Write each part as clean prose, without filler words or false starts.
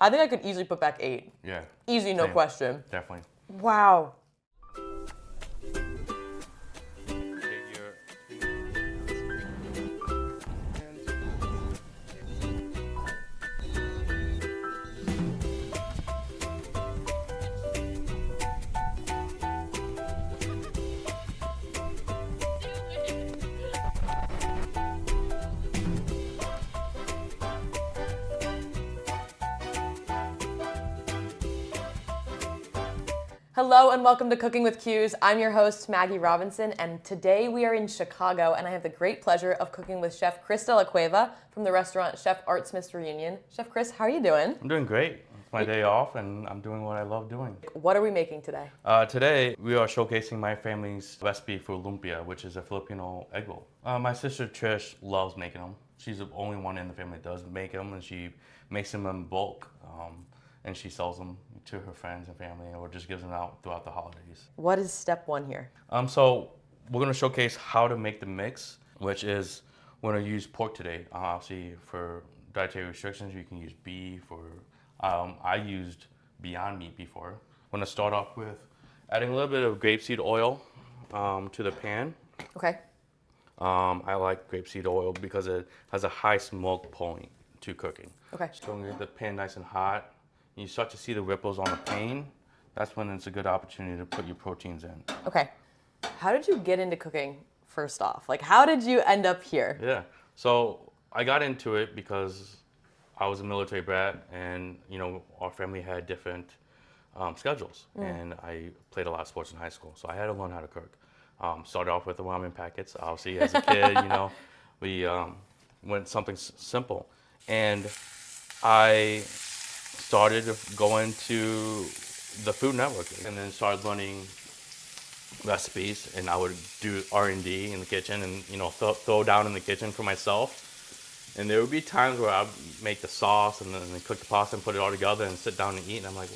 I think I could easily put back 8. Yeah. Easy, no Same. question. Definitely. Wow. Hello and welcome to Cooking with Cuse. I'm your host, Maggie Robinson, and today we are in Chicago, and I have the great pleasure of cooking with Chef Chris de la Cueva from the restaurant Chef Art Smith's Reunion. Chef Chris, how are you doing? I'm doing great. It's my day off, and I'm doing what I love doing. What are we making today? Today, we are showcasing my family's recipe for lumpia, which is a Filipino egg roll. My sister Trish loves making them. She's the only one in the family that does make them, and she makes them in bulk. And she sells them to her friends and family, or just gives them out throughout the holidays. What is step 1 here? So we're gonna showcase how to make the mix, which is we're gonna use pork today. Obviously, for dietary restrictions, you can use beef, or I used Beyond Meat before. I'm gonna start off with adding a little bit of grapeseed oil to the pan. Okay. I like grapeseed oil because it has a high smoke point to cooking. Okay. So when you get the pan nice and hot, you start to see the ripples on the pane, that's when it's a good opportunity to put your proteins in. Okay. How did you get into cooking first off? Like, how did you end up here? Yeah. So I got into it because I was a military brat, and our family had different schedules, and I played a lot of sports in high school, so I had to learn how to cook. Started off with the ramen packets. Obviously, as a kid, we went something simple, and I started going to the Food Network, and then started learning recipes, and I would do R&D in the kitchen, and throw down in the kitchen for myself. And there would be times where I'd make the sauce and then cook the pasta and put it all together and sit down and eat, and I'm like,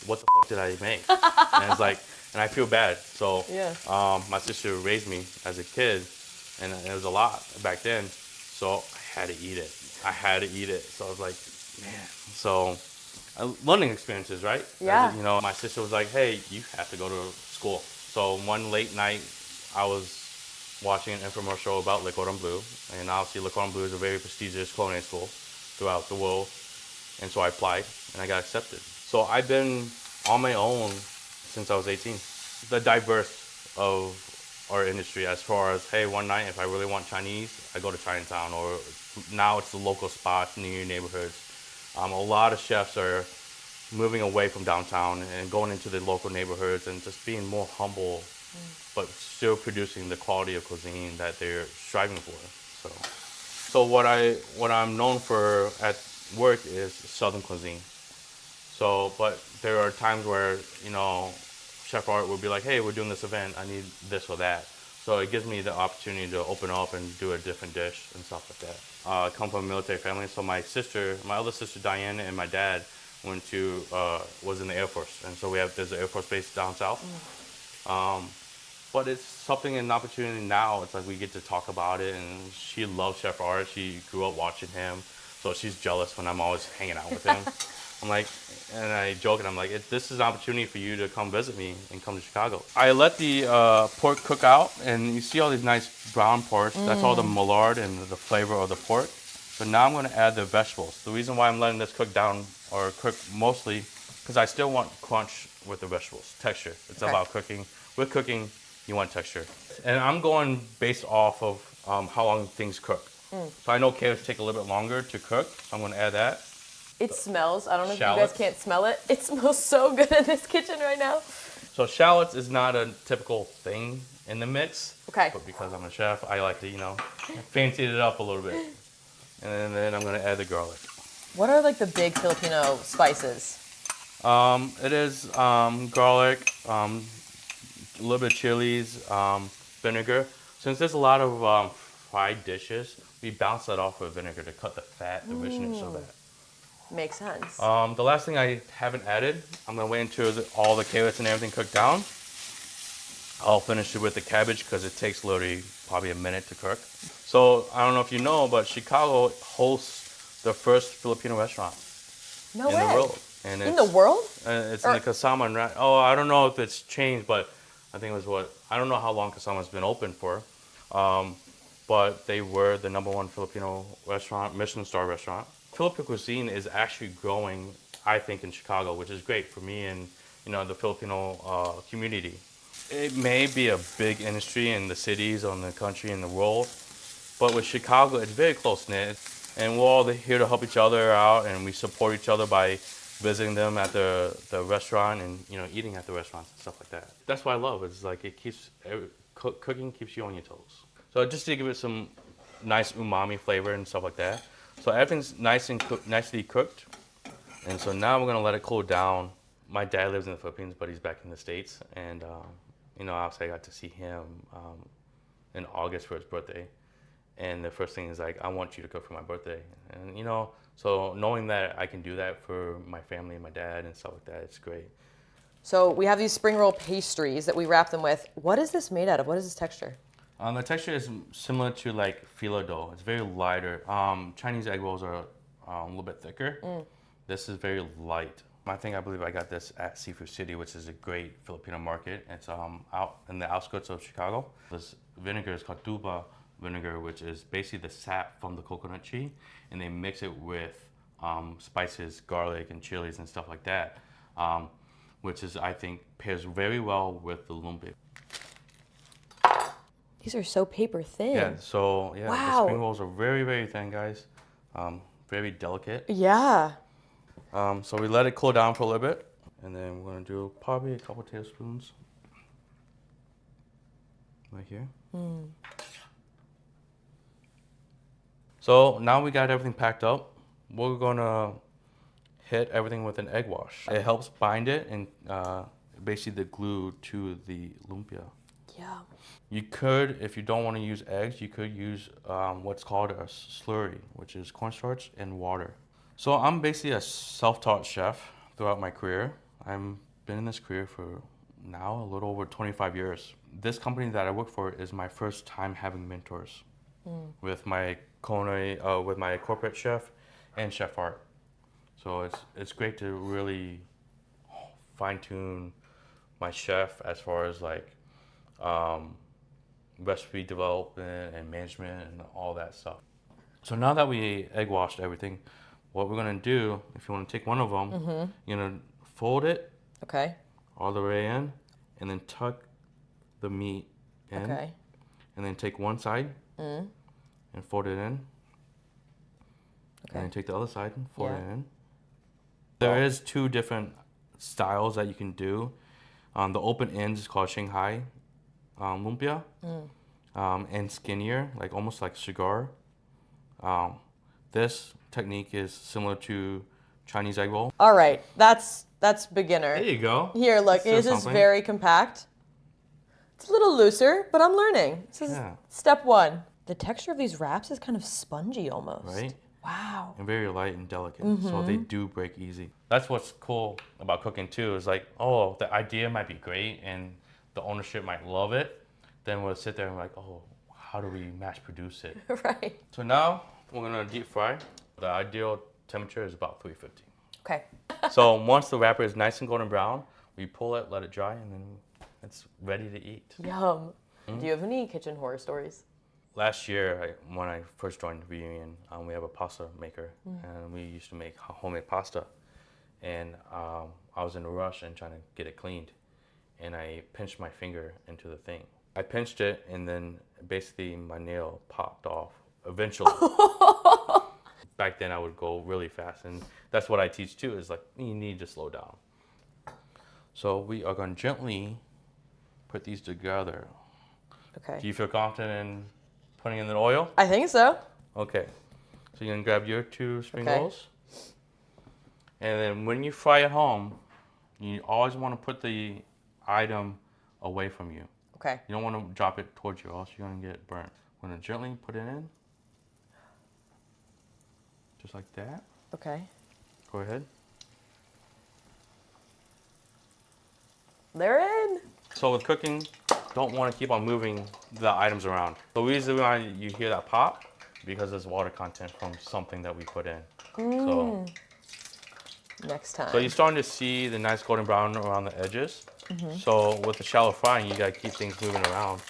what the fuck did I make? And it's like, and I feel bad. So Yeah. My sister raised me as a kid, and it was a lot back then, so I had to eat it. So I was like, man. So learning experiences, right? Yeah. My sister was like, hey, you have to go to school. So one late night, I was watching an infomercial about Le Cordon Bleu, and obviously Le Cordon Bleu is a very prestigious culinary school throughout the world, and so I applied, and I got accepted. So I've been on my own since I was 18. The diverse of our industry, as far as, hey, one night if I really want Chinese, I go to Chinatown, or now it's the local spots near your neighborhoods. A lot of chefs are moving away from downtown and going into the local neighborhoods and just being more humble, but still producing the quality of cuisine that they're striving for. So what I'm known for at work is Southern cuisine. So, but there are times where Chef Art will be like, hey, we're doing this event, I need this or that. So it gives me the opportunity to open up and do a different dish and stuff like that. I come from a military family, so my other sister Diane, and my dad was in the Air Force, and so there's an Air Force base down south. But it's something, an opportunity now. It's like we get to talk about it, and she loves Chef Art. She grew up watching him, so she's jealous when I'm always hanging out with him. I'm like, and I joke, and I'm like, this is an opportunity for you to come visit me and come to Chicago. I let the pork cook out, and you see all these nice brown parts. That's all the Maillard and the flavor of the pork. So now I'm gonna add the vegetables. The reason why I'm letting this cook down, or cook mostly, because I still want crunch with the vegetables, texture. It's about cooking. With cooking, you want texture. And I'm going based off of how long things cook. So I know carrots take a little bit longer to cook, so I'm gonna add that. It smells, I don't know if you Shallots. guys can't smell it. It smells so good in this kitchen right now. So shallots is not a typical thing in the mix. Okay. But because I'm a chef, I like to, fancy it up a little bit. And then I'm gonna add the garlic. What are like the big Filipino spices? It is garlic, a little bit of chilies, vinegar. Since there's a lot of fried dishes, we bounce that off with vinegar to cut the fat, the richness of that. Makes sense. The last thing I haven't added, I'm gonna wait until all the carrots and everything cooked down. I'll finish it with the cabbage because it takes literally probably a minute to cook. So I don't know if you know, but Chicago hosts the first Filipino restaurant. No in way. the world. And In the world? It's in the Kasama. I don't know if it's changed, but I think it was I don't know how long Kasama's been open for. But they were the #1 Filipino restaurant, Michelin star restaurant. Filipino cuisine is actually growing, I think, in Chicago, which is great for me and the Filipino community. It may be a big industry in the cities, or in the country, in the world, but with Chicago, it's very close knit, and we're all here to help each other out, and we support each other by visiting them at the restaurant and eating at the restaurants and stuff like that. That's what I love. It's like cooking keeps you on your toes. So just to give it some nice umami flavor and stuff like that. So everything's nicely cooked, and so now we're gonna let it cool down. My dad lives in the Philippines, but he's back in the States, and obviously I got to see him in August for his birthday. And the first thing is like, I want you to cook for my birthday. And so knowing that I can do that for my family and my dad and stuff like that, it's great. So we have these spring roll pastries that we wrap them with. What is this made out of? What is this texture? The texture is similar to like phyllo dough. It's very lighter. Chinese egg rolls are a little bit thicker. This is very light. I believe I got this at Seafood City, which is a great Filipino market. It's out in the outskirts of Chicago. This vinegar is called tuba vinegar, which is basically the sap from the coconut tree, and they mix it with spices, garlic, and chilies and stuff like that, which is, I think, pairs very well with the lumpia. These are so paper thin. Yeah, so Wow. The spring rolls are very, very thin, guys. Very delicate. Yeah. So we let it cool down for a little bit, and then we're gonna do probably a couple tablespoons right here. So now we got everything packed up. We're gonna hit everything with an egg wash. It helps bind it and basically the glue to the lumpia. Yeah. You could, if you don't want to use eggs, you could use what's called a slurry, which is cornstarch and water. So I'm basically a self-taught chef throughout my career. I've been in this career for now a little over 25 years. This company that I work for is my first time having mentors with my culinary, with my corporate chef and chef art. So it's great to really fine-tune my chef as far as like recipe development and management and all that stuff. So now that we egg washed everything, what we're gonna do, if you wanna take one of them, you're gonna fold it all the way in, and then tuck the meat in, and then take one side and fold it in, and then take the other side and fold it in. There is two different styles that you can do. The open ends is called Shanghai lumpia, and skinnier, like almost like cigar. This technique is similar to Chinese egg roll. All right, that's beginner. There you go. Here, look, it is very compact. It's a little looser, but I'm learning. This is step one. The texture of these wraps is kind of spongy almost. Right? Wow. And very light and delicate, so they do break easy. That's what's cool about cooking too, is like, oh, the idea might be great and the ownership might love it. Then we'll sit there and like, oh, how do we mass produce it? Right. So now we're gonna deep fry. The ideal temperature is about 350. Okay. So once the wrapper is nice and golden brown, we pull it, let it dry, and then it's ready to eat. Yum. Do you have any kitchen horror stories? Last year, when I first joined Reunion, we have a pasta maker, and we used to make homemade pasta. And I was in a rush and trying to get it cleaned, and I pinched my finger into the thing. I pinched it, and then basically my nail popped off eventually. Back then, I would go really fast, and that's what I teach too, is like, you need to slow down. So we are going to gently put these together. Okay. Do you feel confident in putting in the oil? I think so. Okay. So you're going to grab your two spring rolls. And then when you fry at home, you always want to put the item away from you. Okay. You don't want to drop it towards you, or else you're going to get burnt. I'm going to gently put it in. Just like that. Okay. Go ahead. They're in. So with cooking, don't want to keep on moving the items around. The reason why you hear that pop, because there's water content from something that we put in. So next time. So you're starting to see the nice golden brown around the edges. So with the shallow frying, you gotta keep things moving around.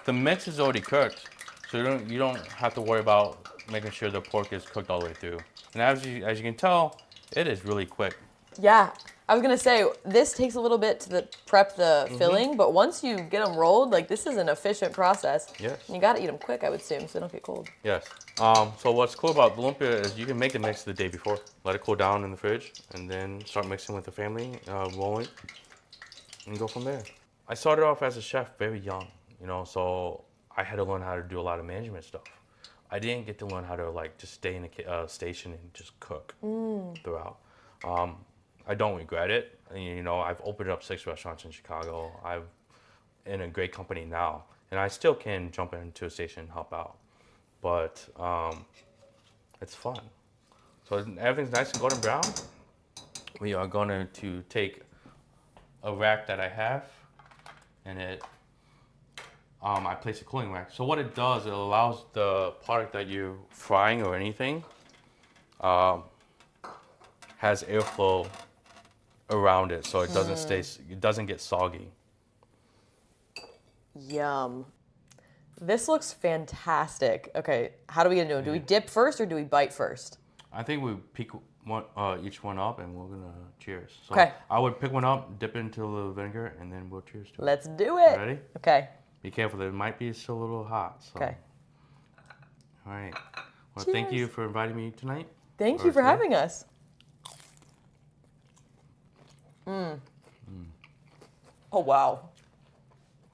The mix is already cooked, so you don't have to worry about making sure the pork is cooked all the way through. And as you can tell, it is really quick. Yeah, I was gonna say this takes a little bit to prep the filling, but once you get them rolled, like this is an efficient process. Yes. And you gotta eat them quick, I would assume, so they don't get cold. Yes. So what's cool about the lumpia is you can make the mix the day before, let it cool down in the fridge, and then start mixing with the family, rolling, and go from there. I started off as a chef very young, so I had to learn how to do a lot of management stuff. I didn't get to learn how to like just stay in a station and just cook throughout. I don't regret it. I've opened up 6 restaurants in Chicago. I'm in a great company now, and I still can jump into a station and help out. But it's fun. So everything's nice and golden brown. We are going to take a rack that I have, and I place a cooling rack. So what it does, it allows the product that you're frying or anything has airflow around it, so it doesn't get soggy. Yum. This looks fantastic. Okay, how do we do it? Do we dip first or do we bite first? I think we pick each one up and we're gonna cheers. So Okay. I would pick one up, dip it into a little vinegar, and then we'll cheers to it. Let's do it. Ready? Okay. Be careful, it might be still a little hot. So. Okay. All right. Well, thank Cheers. you for inviting me tonight. Thank you for today. having us. Oh, wow.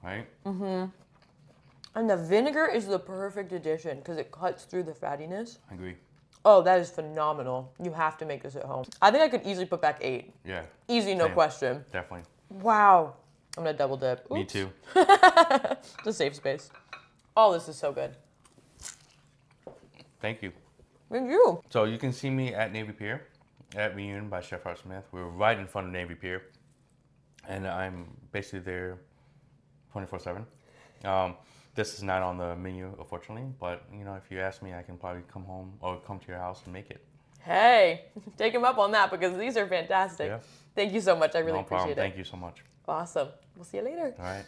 Right? And the vinegar is the perfect addition because it cuts through the fattiness. I agree. Oh, that is phenomenal. You have to make this at home. I think I could easily put back 8. Yeah. Easy, no Same. question. Definitely. Wow. I'm going to double dip. Oops. Me too. It's a safe space. Oh, this is so good. Thank you. Thank you. So you can see me at Navy Pier, at Reunion by Chef Art Smith. We're right in front of Navy Pier, and I'm basically there 24/7. This is not on the menu, unfortunately, but if you ask me, I can probably come home or come to your house and make it. Hey, take him up on that because these are fantastic. Yeah. Thank you so much. I really No problem. appreciate it. Thank you so much. Awesome. We'll see you later. All right.